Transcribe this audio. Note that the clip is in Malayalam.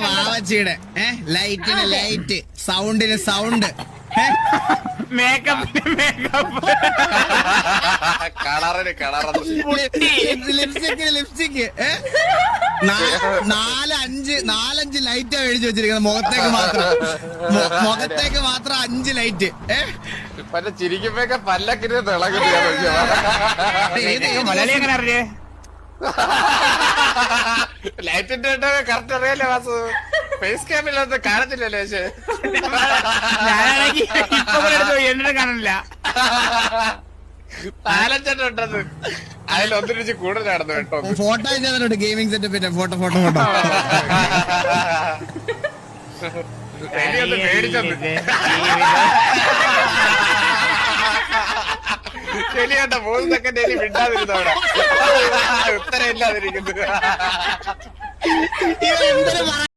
വാവച്ചിയുടെ ലൈറ്റിന് ലൈറ്റ്, സൗണ്ടിന് സൗണ്ട്, മേക്കപ്പിന് മേക്കപ്പ്, ലിപ്സ്റ്റിക്കിന് ലിപ്സ്റ്റിക്ക്. നാലഞ്ച് ലൈറ്റാ മേടിച്ചു വെച്ചിരിക്കുന്നത് മുഖത്തേക്ക് മാത്രം 5 ലൈറ്റ്. ചിരിക്കുമ്പോഴൊക്കെ പല്ലക്കിന് തിളങ്ങും. മലയാളി എങ്ങനെ അറിയേ? ലൈറ്റിന്റെ കറക്റ്റ് അറിയാലോ വാസു. ഫേസ് ക്യാമില്ലാത്ത കാണത്തില്ലല്ലോ. പക്ഷേ ഞാനാണെങ്കിൽ എന്നിട്ട് കാണില്ല. 4-5 ഉണ്ടെന്ന് അതിലൊന്നിരിച്ച് കൂടുതൽ നടന്നു കേട്ടോ. ഫോട്ടോ ചെയ്തിട്ടുണ്ട് ഗെയിമിംഗ് സെറ്റപ്പിന്റെ ഫോട്ടോ. പേടിച്ചത് ശരിയാട്ടോ. 3 സെക്കൻഡ് എലി വിടാതിരുന്നവിടെ ഉത്തരം ഇല്ലാതിരിക്കുന്നത്. എന്തൊരു